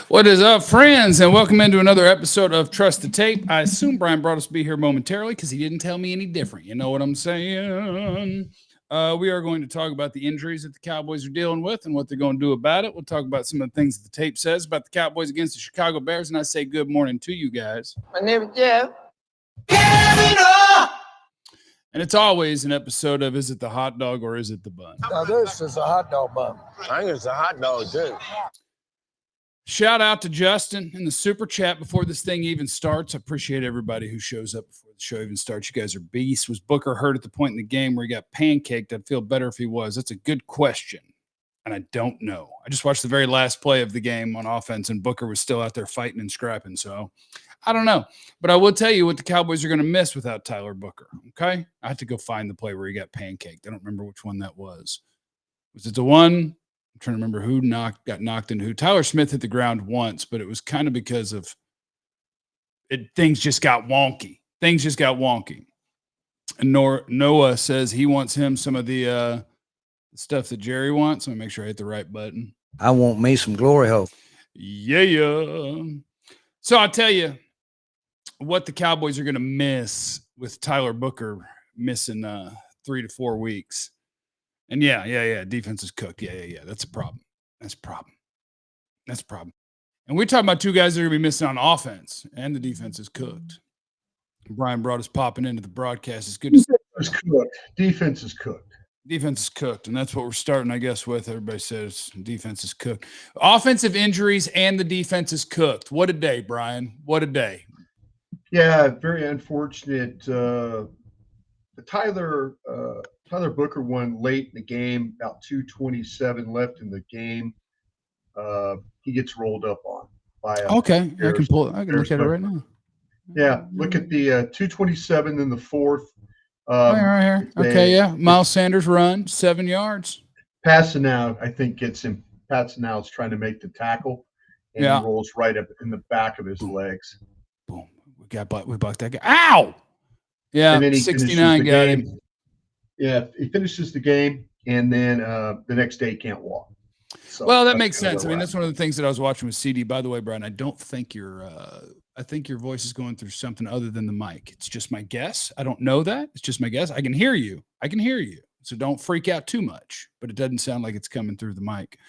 What is up, friends? And welcome into another episode of Trust the Tape. I assume Bryan Broaddus will be here momentarily because he didn't tell me any different. You know what I'm saying? We are going to talk about the injuries that the Cowboys are dealing with and what they're going to do about it. We'll talk about some of the things that the tape says about the Cowboys against the Chicago Bears. And I say good morning to you guys. My name is Jeff. And it's always an episode of Is It the Hot Dog or Is It the Bun? Now this is a hot dog bun. I think it's a hot dog, too. Shout out to Justin in the super chat before this thing even starts. I appreciate everybody who shows up before the show even starts. You guys are beasts. Was Booker hurt at the point in the game where he got pancaked? I'd feel better if he was. That's a good question. And I don't know. I just watched the very last play of the game on offense, and Booker was still out there fighting and scrapping. So I don't know. But I will tell you what the Cowboys are going to miss without Tyler Booker. Okay? I have to go find the play where he got pancaked. I don't remember which one that was. Was it the one? I'm trying to remember who got knocked into who. Tyler Smith hit the ground once, but it was kind of because of it. Things just got wonky. And Noah says he wants him some of the stuff that Jerry wants. Let me make sure I hit the right button. I want me some glory hole. Yeah. So I'll tell you what the Cowboys are going to miss with Tyler Booker missing 3 to 4 weeks. And yeah. Defense is cooked. Yeah. That's a problem. That's a problem. And we're talking about two guys that are going to be missing on offense, and the defense is cooked. Bryan Broaddus popping into the broadcast. It's good to see. Defense is cooked. Defense is cooked, and that's what we're starting, I guess, with. Everybody says defense is cooked. Offensive injuries and the defense is cooked. What a day, Bryan. What a day. Yeah, very unfortunate. Tyler Booker won late in the game, about 2:27 left in the game. He gets rolled up on by okay. I can look at it right now. Yeah, look at the 2:27 in the fourth. Right here. Okay, yeah. Miles Sanders run 7 yards. Passanau, I think, gets him. Passanau's trying to make the tackle, and he rolls right up in the back of his legs. Boom. We bucked that guy. Ow! Yeah, and then he 69 got him. Yeah, he finishes the game, and then the next day he can't walk. So well, that makes sense. I mean, that's one of the things that I was watching with CeeDee. By the way, Bryan, I don't think I think your voice is going through something other than the mic. It's just my guess. I don't know that. It's just my guess. I can hear you. So don't freak out too much, but it doesn't sound like it's coming through the mic.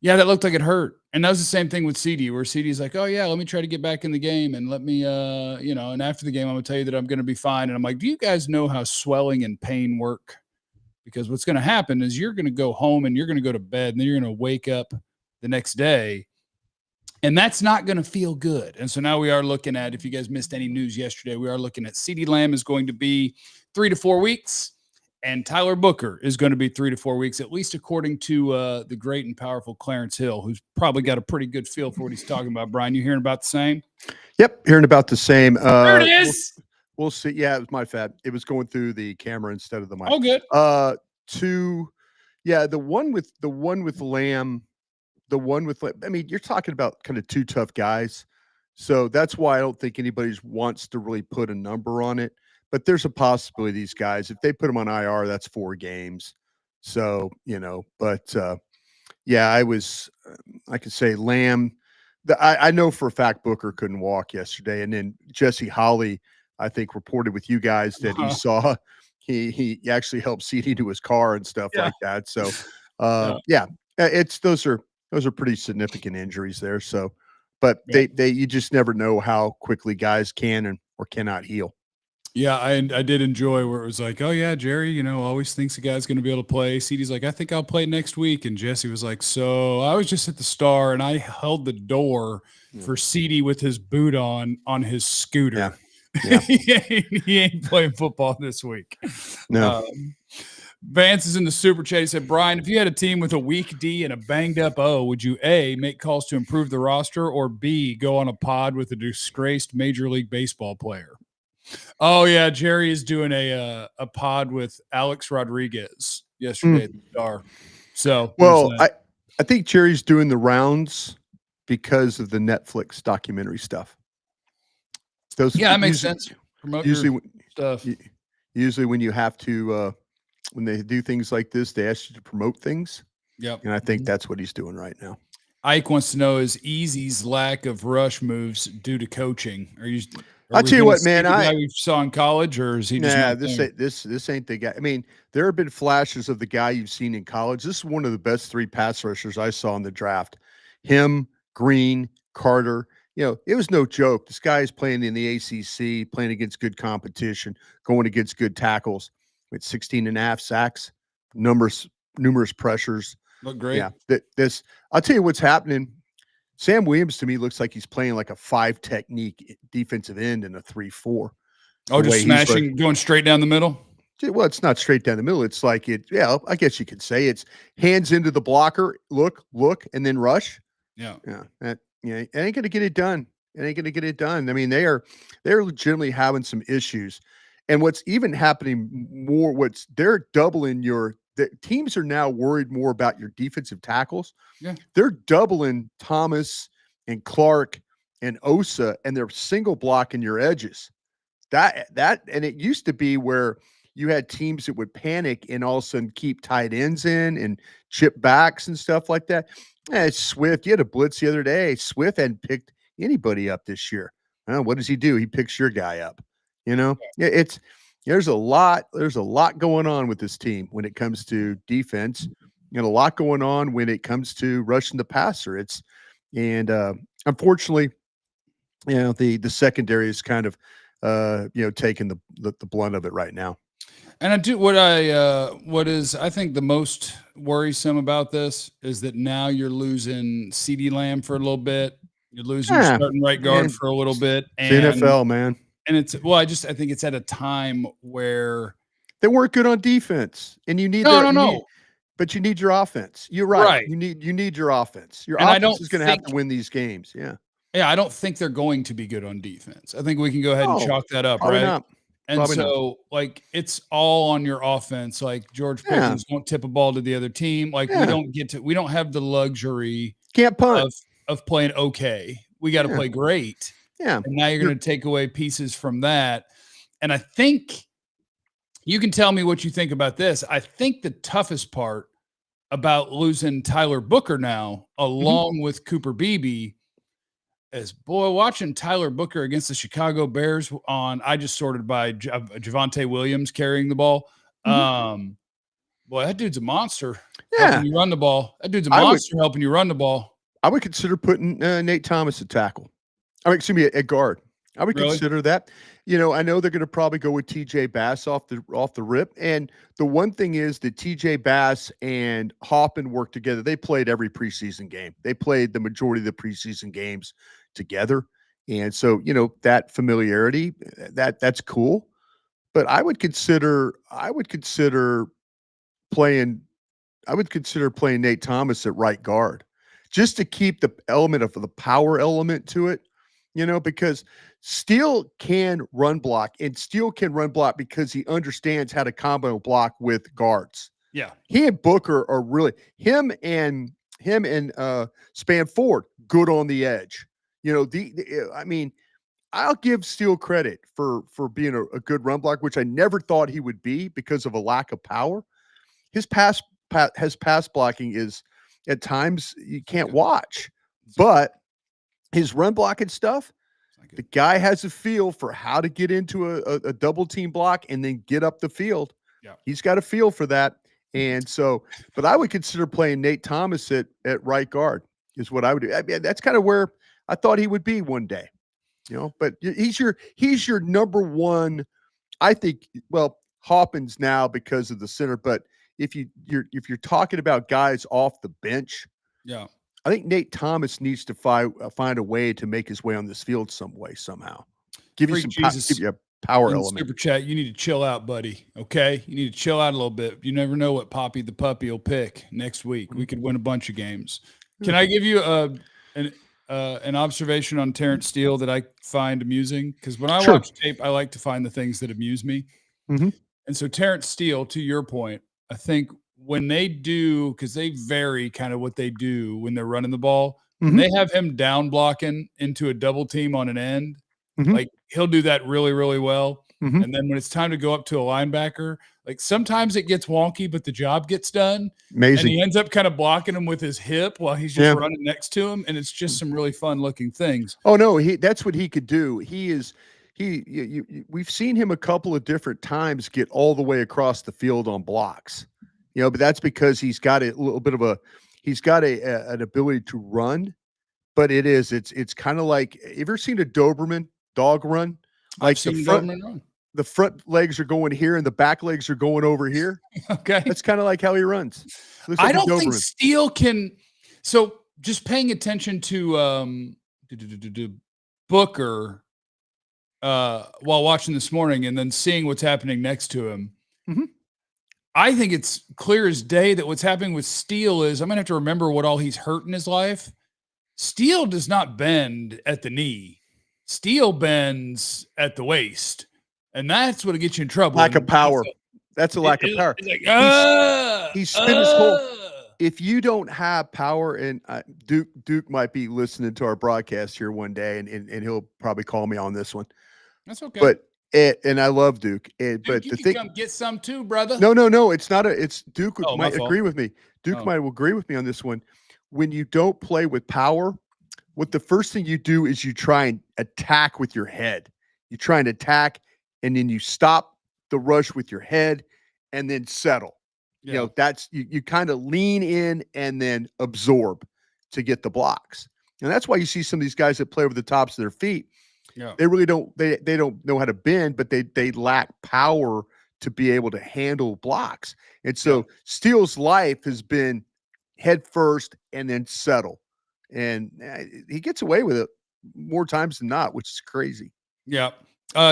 Yeah, that looked like it hurt. And that was the same thing with CeeDee, where CeeDee's like, oh, yeah, let me try to get back in the game and let me, and after the game, I'm going to tell you that I'm going to be fine. And I'm like, do you guys know how swelling and pain work? Because what's going to happen is you're going to go home and you're going to go to bed, and then you're going to wake up the next day, and that's not going to feel good. And so now we are looking at, if you guys missed any news yesterday, we are looking at CeeDee Lamb is going to be 3 to 4 weeks, and Tyler Booker is going to be 3 to 4 weeks, at least according to the great and powerful Clarence Hill, who's probably got a pretty good feel for what he's talking about. Bryan, you hearing about the same? Yep, hearing about the same. There it is. We'll see. Yeah, it was my bad. It was going through the camera instead of the mic. Oh, good. The one with Lamb. I mean, you're talking about kind of two tough guys. So that's why I don't think anybody wants to really put a number on it. But there's a possibility these guys, if they put them on IR, that's 4 games. So, I could say Lamb. I know for a fact Booker couldn't walk yesterday. And then Jesse Holley, I think, reported with you guys that he saw he actually helped CeeDee to his car and stuff like that. So, those are pretty significant injuries there. So, but you just never know how quickly guys can or cannot heal. Yeah, I did enjoy where it was like, oh, yeah, Jerry, always thinks the guy's going to be able to play. CeeDee's like, I think I'll play next week. And Jesse was like, so I was just at the Star, and I held the door for CeeDee with his boot on his scooter. Yeah. he ain't playing football this week. No. Vance is in the super chat. He said, Bryan, if you had a team with a weak D and a banged up O, would you A, make calls to improve the roster, or B, go on a pod with a disgraced Major League Baseball player? Oh, yeah, Jerry is doing a pod with Alex Rodriguez yesterday at the Star. So, well, I think Jerry's doing the rounds because of the Netflix documentary stuff. That makes sense. Promote your stuff. Usually when you have to when they do things like this, they ask you to promote things. Yep. And I think that's what he's doing right now. Ike wants to know, is Easy's lack of rush moves due to coaching? I'll tell you what, man. The guy we saw in college, or is he just not there? This ain't the guy. I mean, there have been flashes of the guy you've seen in college. This is one of the best 3 pass rushers I saw in the draft. Him, Green, Carter. It was no joke. This guy is playing in the ACC, playing against good competition, going against good tackles with 16.5 sacks, numerous pressures. Look great. Yeah, I'll tell you what's happening. Sam Williams to me looks like he's playing like a 5 technique defensive end and a 3-4. Oh, just smashing, going straight down the middle. Well, it's not straight down the middle. It's like yeah, I guess you could say it's hands into the blocker, look, and then rush. Yeah. It ain't going to get it done. It ain't going to get it done. I mean, they're legitimately having some issues. And what's even happening more, they're doubling the teams are now worried more about your defensive tackles. Yeah. They're doubling Thomas and Clark and Osa, and they're single blocking your edges. And it used to be where you had teams that would panic and all of a sudden keep tight ends in and chip backs and stuff like that. Swift, you had a blitz the other day. Swift hadn't picked anybody up this year. What does he do? He picks your guy up. There's a lot going on with this team when it comes to defense, and a lot going on when it comes to rushing the passer. Unfortunately, the secondary is kind of taking the blunt of it right now. And what is I think the most worrisome about this is that now you're losing CeeDee Lamb for a little bit. You're losing your starting right guard for a little bit. And it's NFL, man. And I think it's at a time where they weren't good on defense, and you need but you need your offense. You're right. You need your offense. Your offense is going to have to win these games. Yeah. Yeah, I don't think they're going to be good on defense. I think we can go ahead and chalk that up, right? Not. And probably so, not. It's all on your offense. Like George Pickens won't tip a ball to the other team. Like we don't have the luxury can't punt of playing okay. We got to play great. Yeah. And now you're going to take away pieces from that. And I think you can tell me what you think about this. I think the toughest part about losing Tyler Booker now, along with Cooper Beebe, is watching Tyler Booker against the Chicago Bears I just sorted by Javonte Williams carrying the ball. That dude's a monster. Yeah. Helping you run the ball. That dude's a monster helping you run the ball. I would consider putting Nate Thomas at tackle. At guard. I would consider that. I know they're going to probably go with TJ Bass off the rip. And the one thing is that TJ Bass and Hoffman worked together. They played every preseason game. They played the majority of the preseason games together. And so, that familiarity, that's cool. But I would consider playing Nate Thomas at right guard just to keep the element of the power element to it. Because Steele can run block, and Steele can run block because he understands how to combo block with guards. Yeah. He and Booker are really him and Spanford good on the edge. I'll give Steele credit for being a good run block, which I never thought he would be because of a lack of power. His pass blocking is at times you can't watch, but his run blocking stuff, the guy has a feel for how to get into a double team block and then get up the field. Yeah. He's got a feel for that. And so, but I would consider playing Nate Thomas at right guard is what I would do. That's kind of where I thought he would be one day, but he's your number one. I think, Hoffman's now because of the center, but if you're talking about guys off the bench, yeah, I think Nate Thomas needs to find a way to make his way on this field somehow. Give you a power element. Super chat. You need to chill out, buddy. Okay, you need to chill out a little bit. You never know what Poppy the puppy will pick next week. We could win a bunch of games. Can I give you an observation on Terence Steele that I find amusing? Because when I watch tape, I like to find the things that amuse me. Mm-hmm. And so Terence Steele, to your point, I think when they do, because they vary kind of what they do when they're running the ball, when they have him down blocking into a double team on an end, like he'll do that really, really well. Mhm. And then when it's time to go up to a linebacker, like sometimes it gets wonky, but the job gets done. And Amazing. he ends up kind of blocking him with his hip while he's just running next to him. And it's just some really fun looking things. Oh no, that's what he could do. We've seen him a couple of different times get all the way across the field on blocks, but that's because he's got a little bit of an ability to run, but it's kind of like, you ever seen a Doberman dog run? Like the front legs are going here and the back legs are going over here. Okay. That's kind of like how he runs. I don't think Steele can. So just paying attention to Booker while watching this morning and then seeing what's happening next to him. Mm-hmm. I think it's clear as day that what's happening with Steele is, I'm going to have to remember what all he's hurt in his life. Steele does not bend at the knee. Steele bends at the waist. And that's what gets you in trouble. Lack of power. That's a lack of power. It's like, he's spent his whole. If you don't have power, and Duke might be listening to our broadcast here one day, and he'll probably call me on this one. That's okay. But and I love Duke. But you the can thing, come get some too, brother. No, it's not it's Duke might my fault. agree with me. Duke might agree with me on this one. When you don't play with power, what the first thing you do is you try and attack with your head. You try and attack, and then you stop the rush with your head, and then settle. Yeah. That's you kind of lean in and then absorb to get the blocks. And that's why you see some of these guys that play over the tops of their feet. Yeah. They really don't they don't know how to bend, but they lack power to be able to handle blocks. And so Steele's life has been head first and then settle. And he gets away with it more times than not, which is crazy. Yeah.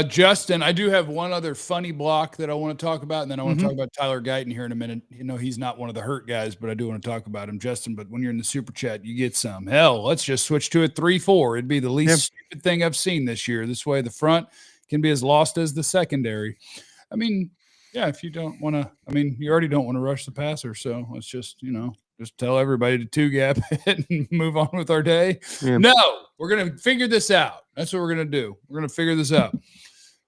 Justin, I do have one other funny block that I want to talk about, and then I want to talk about Tyler Guyton here in a minute. He's not one of the hurt guys, but I do want to talk about him, Justin. But when you're in the super chat, you get some. Hell, let's just switch to a 3-4. It'd be the least stupid thing I've seen this year. This way, the front can be as lost as the secondary. I mean, yeah, if you don't want to, you already don't want to rush the passer. So let's just, just tell everybody to 2-gap it and move on with our day. Yeah. No, we're going to figure this out. That's what we're going to do. We're going to figure this out.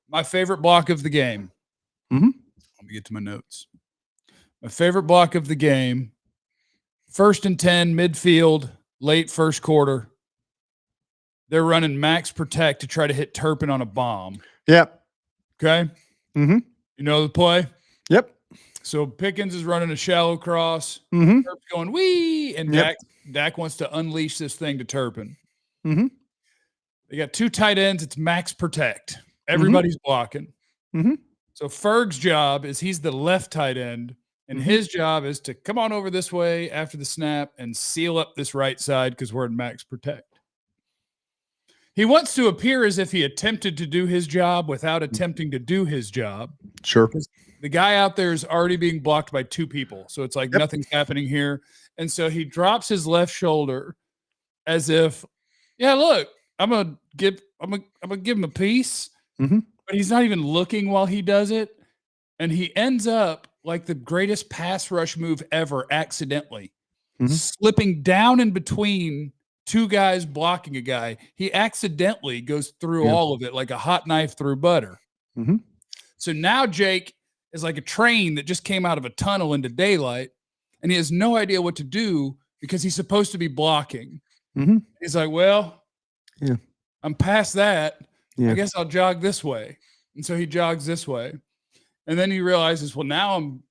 My favorite block of the game. Mm-hmm. Let me get to my notes. My favorite block of the game, 1st and 10, midfield, late first quarter. They're running max protect to try to hit Turpin on a bomb. Yep. Okay? Mm-hmm. You know the play? Yep. So Pickens is running a shallow cross. Mm-hmm. Turpin's going, wee! And Dak wants to unleash this thing to Turpin. Mm-hmm. They got 2 tight ends. It's max protect. Everybody's blocking. Mm-hmm. So Ferg's job is he's the left tight end, and his job is to come on over this way after the snap and seal up this right side because we're in max protect. He wants to appear as if he attempted to do his job without attempting to do his job. Sure. The guy out there is already being blocked by 2 people. So it's like nothing's happening here. And so he drops his left shoulder as if, look, I'm gonna give him a piece. Mm-hmm. But he's not even looking while he does it. And he ends up like the greatest pass rush move ever accidentally. Slipping down in between 2 guys blocking a guy. He accidentally goes through all of it like a hot knife through butter. Mm-hmm. So now Jake is like a train that just came out of a tunnel into daylight, and he has no idea what to do because he's supposed to be blocking. Mm-hmm. He's like, well, I'm past that. I guess I'll jog this way. And so he jogs this way. And then he realizes, well, now I'm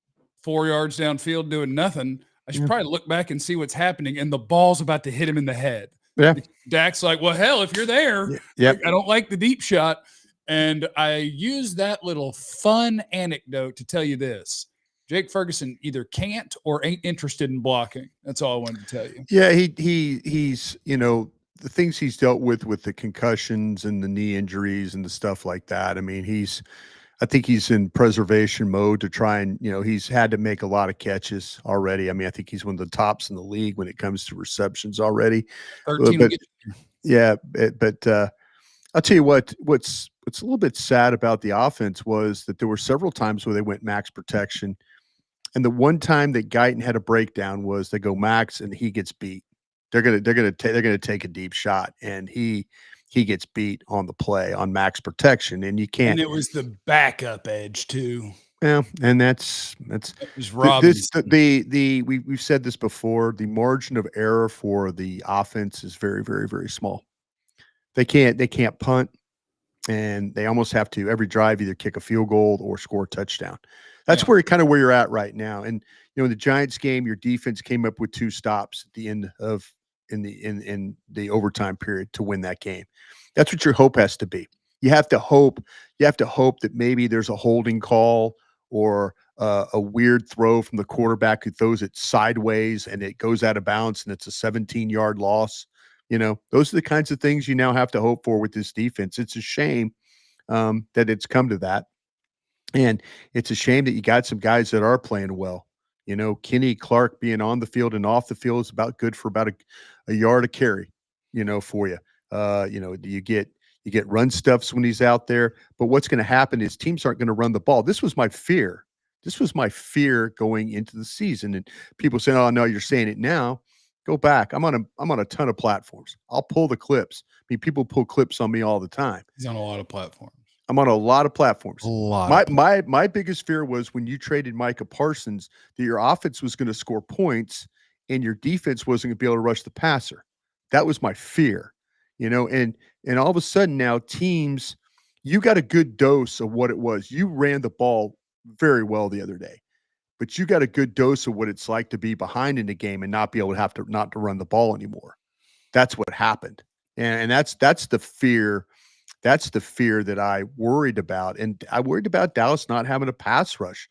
4 yards downfield doing nothing. I should probably look back and see what's happening. And the ball's about to hit him in the head. Yeah. Dak's like, well, hell, if you're there, I don't like the deep shot. And I use that little fun anecdote to tell you this. Jake Ferguson either can't or ain't interested in blocking. That's all I wanted to tell you. Yeah, he's the things he's dealt with the concussions and the knee injuries and the stuff like that. I think he's in preservation mode to try and, he's had to make a lot of catches already. I think he's one of the tops in the league when it comes to receptions already. 13. But I'll tell you what's a little bit sad about the offense was that there were several times where they went max protection. And the one time that Guyton had a breakdown was they go max and he gets beat. They're gonna take a deep shot, and he he gets beat on the play on max protection, and you can't. And it was the backup edge too. Yeah, and that's It was this Robinson. we've said this before. The margin of error for the offense is very, very, very small. They can't punt, and they almost have to every drive either kick a field goal or score a touchdown. That's Yeah. where you're at right now. And in the Giants game, your defense came up with 2 stops at the end of in the overtime period to win that game. That's what your hope has to be. You have to hope that maybe there's a holding call or a weird throw from the quarterback who throws it sideways and it goes out of bounds and it's a 17-yard loss. Those are the kinds of things you now have to hope for with this defense. It's a shame that it's come to that. And it's a shame that you got some guys that are playing well. Kenny Clark being on the field and off the field is about good for about a yard a carry, for you. You get run stuffs when he's out there. But what's going to happen is teams aren't going to run the ball. This was my fear. Going into the season. And people say, "Oh, no, you're saying it now." Go back. I'm on a ton of platforms. I'll pull the clips. People pull clips on me all the time. He's on a lot of platforms. I'm on a lot of platforms. A lot. My biggest fear was when you traded Micah Parsons that your offense was going to score points and your defense wasn't going to be able to rush the passer. That was my fear, and all of a sudden now teams, you got a good dose of what it was. You ran the ball very well the other day, but you got a good dose of what it's like to be behind in the game and not be able to not to run the ball anymore. That's what happened, and that's the fear. That's the fear that I worried about. And I worried about Dallas not having a pass rush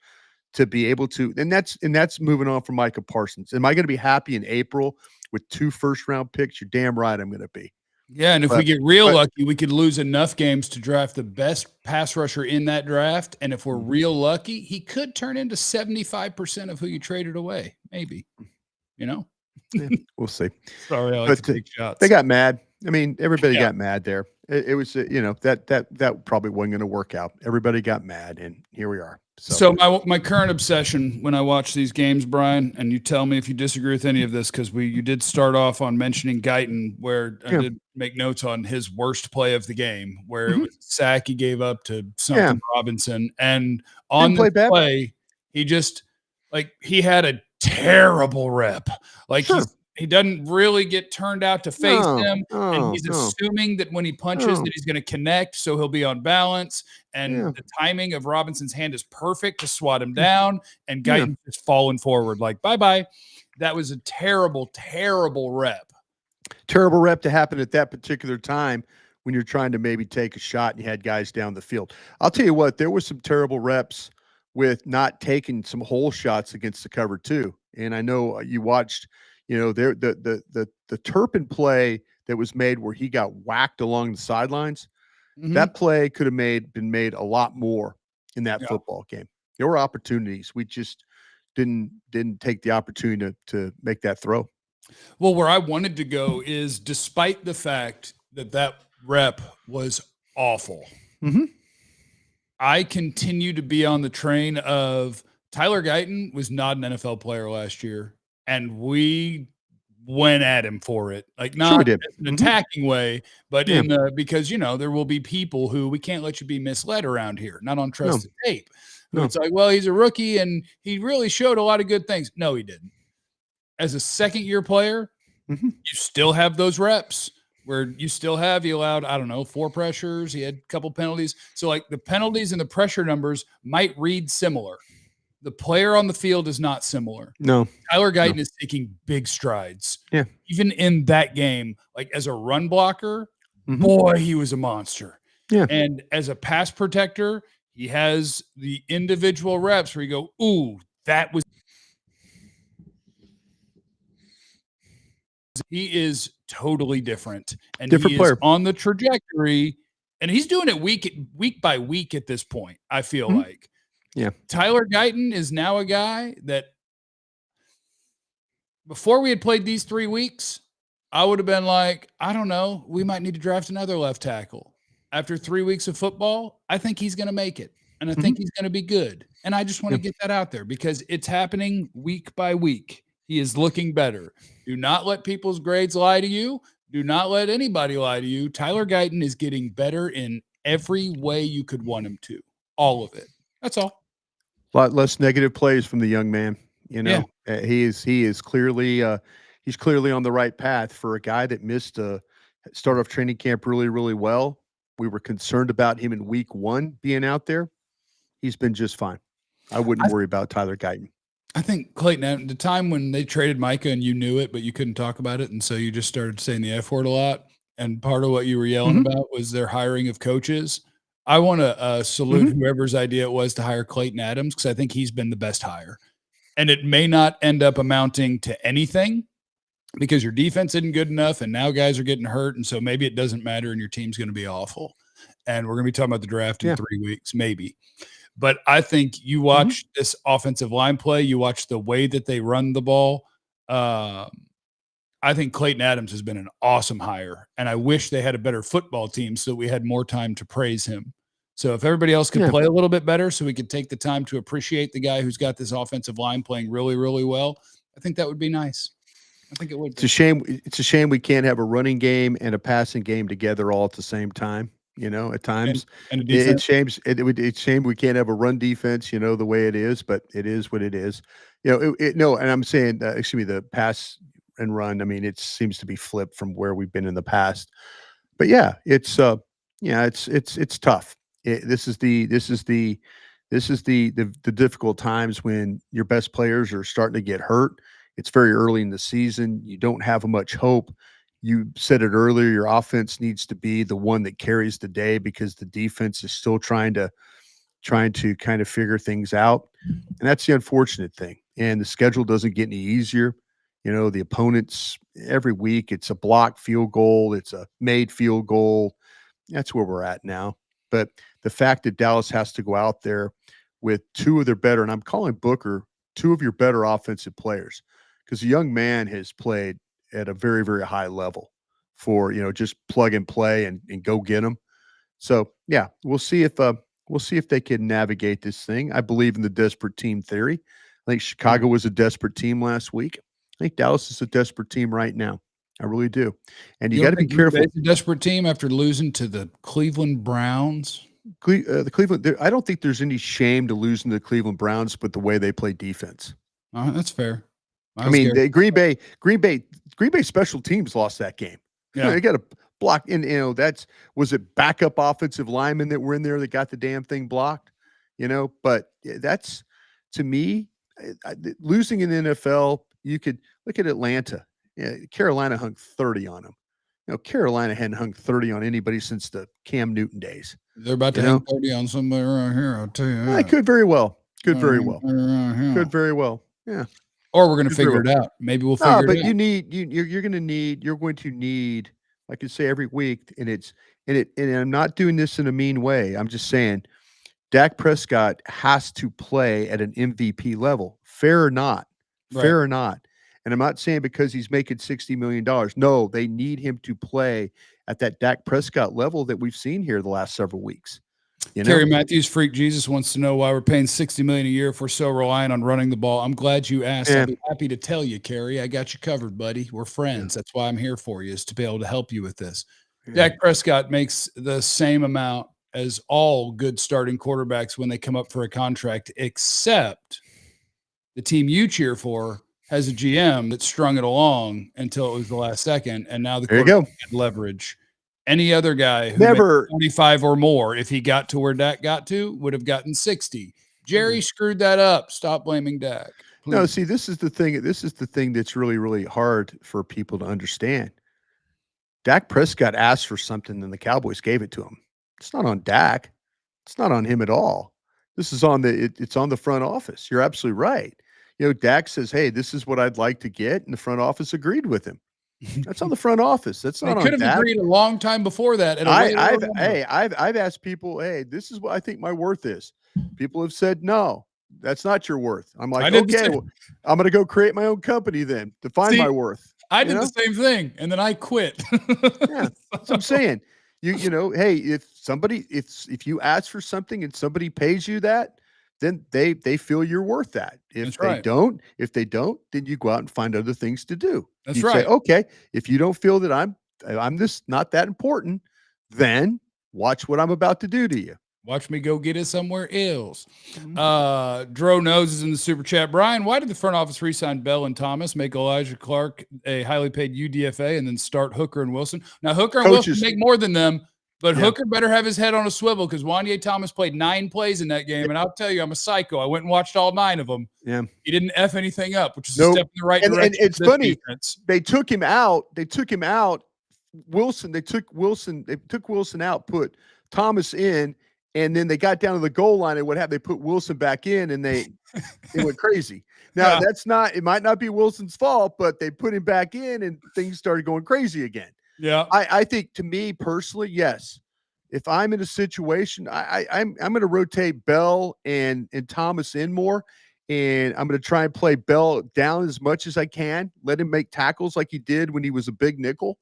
to be able to, and that's moving on from Micah Parsons. Am I going to be happy in April with 2 first-round picks? You're damn right I'm going to be. Yeah, and if we get real lucky, we could lose enough games to draft the best pass rusher in that draft. And if we're real lucky, he could turn into 75% of who you traded away. Maybe, Yeah, we'll see. Sorry, I like to take shots. They got mad. I mean, everybody got mad there. It was, that probably wasn't going to work out. Everybody got mad, and here we are. So my current obsession when I watch these games, Brian, and you tell me if you disagree with any of this, because you did start off on mentioning Guyton, where I did make notes on his worst play of the game, where it was a sack he gave up to something Robinson, and on the play, he had a terrible rep. He doesn't really get turned out to face him, and he's assuming that when he punches that he's going to connect, so he'll be on balance, and the timing of Robinson's hand is perfect to swat him down, and Guyton just falling forward like, bye-bye. That was a terrible, terrible rep. Terrible rep to happen at that particular time when you're trying to maybe take a shot and you had guys down the field. I'll tell you what, there were some terrible reps with not taking some hole shots against the cover too. And I know you watched – the Turpin play that was made where he got whacked along the sidelines, that play could have been made a lot more in that football game. There were opportunities. We just didn't take the opportunity to make that throw. Well, where I wanted to go is despite the fact that rep was awful, I continue to be on the train of Tyler Guyton was not an NFL player last year. And we went at him for it, not in an attacking way, but because there will be people who we can't let you be misled around here, not on trusted tape. It's like, well, he's a rookie and he really showed a lot of good things. No, he didn't. As a second-year player, you still have those reps where you allowed 4 pressures. He had a couple penalties. So the penalties and the pressure numbers might read similar. The player on the field is not similar. No. Tyler Guyton is taking big strides. Yeah. Even in that game, as a run blocker, boy, he was a monster. Yeah. And as a pass protector, he has the individual reps where you go, ooh, that was. He is totally different. And different player. Is on the trajectory, and he's doing it week by week at this point, I feel like. Yeah. Tyler Guyton is now a guy that before we had played these 3 weeks, I would have been like, I don't know, we might need to draft another left tackle. After 3 weeks of football, I think he's going to make it, and I think he's going to be good. And I just want to get that out there because it's happening week by week. He is looking better. Do not let people's grades lie to you. Do not let anybody lie to you. Tyler Guyton is getting better in every way you could want him to. All of it. That's all. A lot less negative plays from the young man. You know, he is clearly he's clearly on the right path for a guy that missed a start off training camp really, really well. We were concerned about him in week 1 being out there. He's been just fine. I wouldn't worry about Tyler Guyton. I think Clayton, at the time when they traded Micah and you knew it, but you couldn't talk about it. And so you just started saying the F word a lot. And part of what you were yelling about was their hiring of coaches. I want to salute whoever's idea it was to hire Clayton Adams, because I think he's been the best hire. And it may not end up amounting to anything because your defense isn't good enough and now guys are getting hurt. And so maybe it doesn't matter and your team's going to be awful. And we're going to be talking about the draft in 3 weeks, maybe. But I think you watch this offensive line play, you watch the way that they run the ball. I think Clayton Adams has been an awesome hire, and I wish they had a better football team so we had more time to praise him. So if everybody else could play a little bit better so we could take the time to appreciate the guy who's got this offensive line playing really, really well, I think that would be nice. I think it would. It's a shame we can't have a running game and a passing game together all at the same time. You know, at times, and it's shame we can't have a run defense. You know, the way it is, but it is what it is. You know, and I'm saying, the pass and run. I mean, it seems to be flipped from where we've been in the past. But yeah, it's tough. This is the difficult times when your best players are starting to get hurt. It's very early in the season. You don't have much hope. You said it earlier, your offense needs to be the one that carries the day because the defense is still trying to kind of figure things out. And that's the unfortunate thing. And the schedule doesn't get any easier. You know, the opponents every week, it's a blocked field goal. It's a made field goal. That's where we're at now. But the fact that Dallas has to go out there with 2 of their better, and I'm calling Booker 2 of your better offensive players, because the young man has played at a very, very high level for, just plug and play and go get them. So yeah, we'll see if they can navigate this thing. I believe in the desperate team theory. I think Chicago was a desperate team last week. I think Dallas is a desperate team right now. I really do. And you got to be careful. It's a desperate team after losing to the Cleveland Browns. The Cleveland. I don't think there's any shame to losing to the Cleveland Browns, but the way they play defense. That's fair. I mean, Green Bay special teams lost that game. Yeah. They got a block in, was it backup offensive linemen that were in there that got the damn thing blocked, but that's, to me, losing in the NFL, you could look at Atlanta. Yeah, Carolina hung 30 on them. Carolina hadn't hung 30 on anybody since the Cam Newton days. They're about to hang 30 on somebody around here, I'll tell you. It could very well. Could very well. Yeah. Or we're going to figure it out. Maybe we'll figure it out. But you're going to need, like you say every week, and I'm not doing this in a mean way. I'm just saying Dak Prescott has to play at an MVP level. Fair or not. Fair or not. And I'm not saying because he's making $60 million. No, they need him to play at that Dak Prescott level that we've seen here the last several weeks. Terry Matthews, Freak Jesus, wants to know why we're paying $60 million a year if we're so reliant on running the ball. I'm glad you asked. I'll be happy to tell you, Kerry. I got you covered, buddy. We're friends. That's why I'm here for you, is to be able to help you with this. Dak Prescott makes the same amount as all good starting quarterbacks when they come up for a contract, except the team you cheer for has a GM that strung it along until it was the last second, and now the quarterback had leverage. Any other guy who made 25 or more, if he got to where Dak got to, would have gotten 60. Jerry screwed that up. Stop blaming Dak. Please. No, see, this is the thing. This is the thing that's really, really hard for people to understand. Dak Prescott asked for something, and the Cowboys gave it to him. It's not on Dak. It's not on him at all. This is on it's on the front office. You're absolutely right. Dak says, "Hey, this is what I'd like to get," and the front office agreed with him. That's on the front office. That's not on Dak. They could have agreed a long time before that. I've asked people, "Hey, this is what I think my worth is." People have said, "No, that's not your worth." I'm like, "Okay, well, I'm going to go create my own company then to find my worth." I did the same thing, and then I quit. Yeah, that's what I'm saying. Hey, if you ask for something and somebody pays you that, then they feel you're worth that. If they don't, then you go out and find other things to do. That's you say, okay, if you don't feel that I'm just not that important, then watch what I'm about to do to you. Watch me go get it somewhere else. Mm-hmm. Dro Nose is in the super chat. Brian, why did the front office re-sign Bell and Thomas, make Elijah Clark a highly paid UDFA, and then start Hooker and Wilson? Now, Hooker and Wilson make more than them, but Hooker better have his head on a swivel because Wanye Thomas played 9 plays in that game, and I'll tell you, I'm a psycho. I went and watched all 9 of them. Yeah, he didn't F anything up, which is a step in the right direction. And it's funny. Defense. They took him out. Wilson. They took Wilson out, put Thomas in. And then they got down to the goal line, and what happened? They put Wilson back in, and they went crazy. Now it might not be Wilson's fault, but they put him back in, and things started going crazy again. Yeah, I think, to me personally, yes. If I'm in a situation, I'm going to rotate Bell and Thomas in more, and I'm going to try and play Bell down as much as I can. Let him make tackles like he did when he was a big nickel.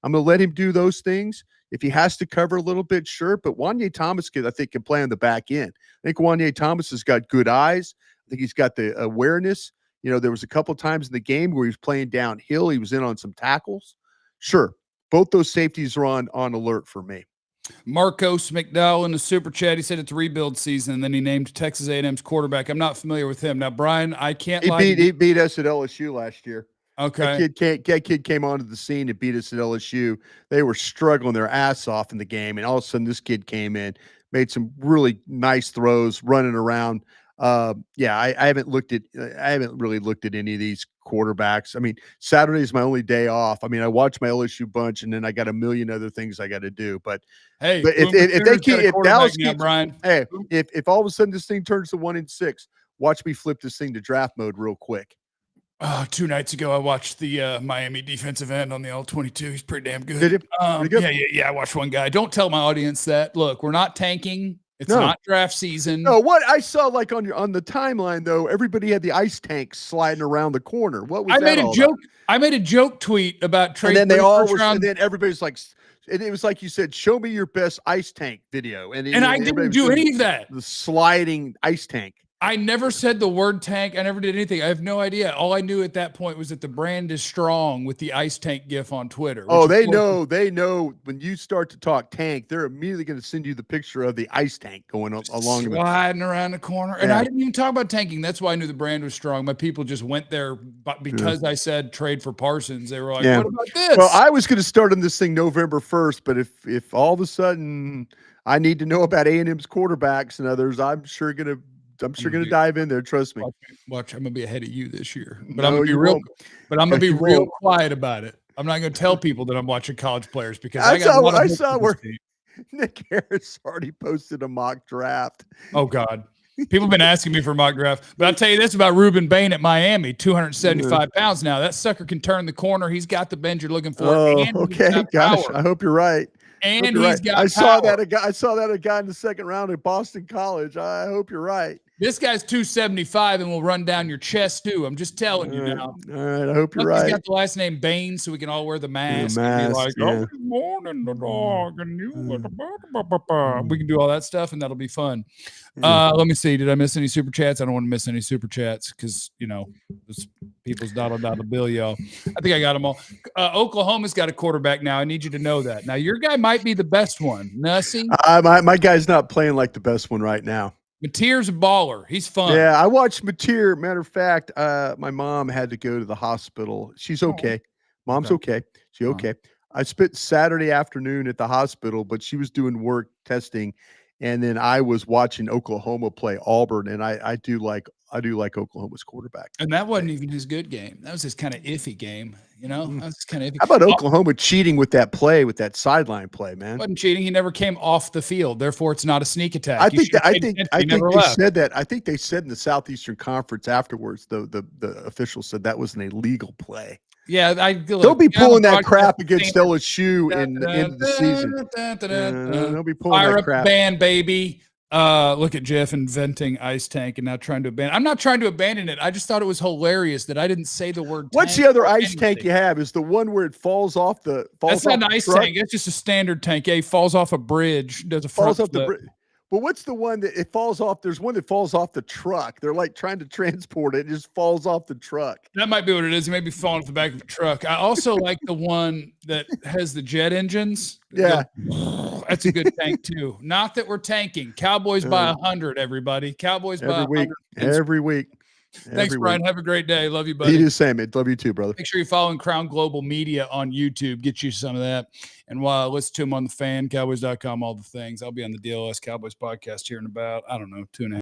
I'm going to let him do those things. If he has to cover a little bit, sure. But Wanye Thomas, I think, can play on the back end. I think Wanye Thomas has got good eyes. I think he's got the awareness. There was a couple of times in the game where he was playing downhill. He was in on some tackles. Sure. Both those safeties are on alert for me. Marcos McDowell in the super chat. He said it's rebuild season, and then he named Texas A&M's quarterback. I'm not familiar with him. Now, Brian, I can't lie. He beat us at LSU last year. Okay. That kid came onto the scene and beat us at LSU. They were struggling their ass off in the game, and all of a sudden this kid came in, made some really nice throws, running around. I haven't really looked at any of these quarterbacks. I mean, Saturday is my only day off. I mean, I watch my LSU bunch, and then I got a million other things I got to do. But hey, if Dallas keeps, Brian, if all of a sudden this thing turns to 1-6, watch me flip this thing to draft mode real quick. 2 nights ago, I watched the Miami defensive end on the All-22. He's pretty damn good. Did you? Pretty good. Yeah. I watched one guy. Don't tell my audience that. Look, we're not tanking. It's not draft season. No, what I saw on the timeline though, everybody had the ice tank sliding around the corner. What was I made a joke tweet about trade. And then and then everybody's like, it was like you said, show me your best ice tank video. And I didn't do any of that. The sliding ice tank. I never said the word tank. I never did anything. I have no idea. All I knew at that point was that the brand is strong with the ice tank gif on Twitter. Oh, they know when you start to talk tank, they're immediately going to send you the picture of the ice tank going along sliding around the corner. And I didn't even talk about tanking. That's why I knew the brand was strong. My people just went there, but because I said trade for Parsons, they were like, what about this? Well, I was going to start on this thing November 1st, but if all of a sudden I need to know about A&M's quarterbacks and others, I'm sure going to dive in there. Trust me. Watch. I'm gonna be ahead of you this year, but I'm gonna be real quiet about it. I'm not gonna tell people that I'm watching college players because I saw where Nick Harris already posted a mock draft. Oh God, people have been asking me for a mock draft, but I'll tell you this about Ruben Bain at Miami: 275 pounds now. That sucker can turn the corner. He's got the bend you're looking for. Oh, okay, gosh, I hope you're right. And he's got. I saw that a guy in the second round at Boston College. I hope you're right. This guy's 275 and will run down your chest too. I'm just telling you now. All right, I hope you're right. He's got the last name Bain, so we can all wear the mask. And be like, oh, good morning, the dog, and you. We can do all that stuff, and that'll be fun. Let me see. Did I miss any super chats? I don't want to miss any super chats because this people's dollar bill, y'all. I think I got them all. Oklahoma's got a quarterback now. I need you to know that. Now your guy might be the best one. Nussy. My guy's not playing like the best one right now. Mateer's a baller. He's fun. Yeah, I watched Mateer. Matter of fact, my mom had to go to the hospital. She's okay. Mom's okay. She's okay. I spent Saturday afternoon at the hospital, but she was doing work testing, and then I was watching Oklahoma play Auburn, and I do like Oklahoma's quarterback. And that wasn't even his good game. That was his kind of iffy game. That's kind of iffy. How about Oklahoma cheating with that play, with that sideline play, man? Wasn't cheating. He never came off the field. Therefore, it's not a sneak attack. I think they said that. I think they said in the Southeastern Conference afterwards, the officials said that was an illegal play. Yeah, don't be pulling that crap against LSU in the end of the season. Don't be pulling that crap. Band, baby. Look at Jeff inventing ice tank and now trying to abandon. I'm not trying to abandon it. I just thought it was hilarious that I didn't say the word. What's the other ice tank you have? Is the one where it falls off the? That's not an ice tank. That's just a standard tank. Yeah, he falls off a bridge. Does a falls off the bridge. But what's the one that it falls off? There's one that falls off the truck. They're like trying to transport it. It just falls off the truck. That might be what it is. He may be falling off the back of a truck. I also like the one that has the jet engines. Yeah. That's a good tank too. Not that we're tanking. Cowboys by 100, everybody. Cowboys by Every week. 100. Every week. Thanks, Every Brian. week. Have a great day. Love you, buddy. You do the same, man. Love you too, brother. Make sure you're following Crown Global Media on YouTube. Get you some of that. And while listen to him on the fan, Cowboys.com, all the things. I'll be on the DLS Cowboys podcast here in about, 2.5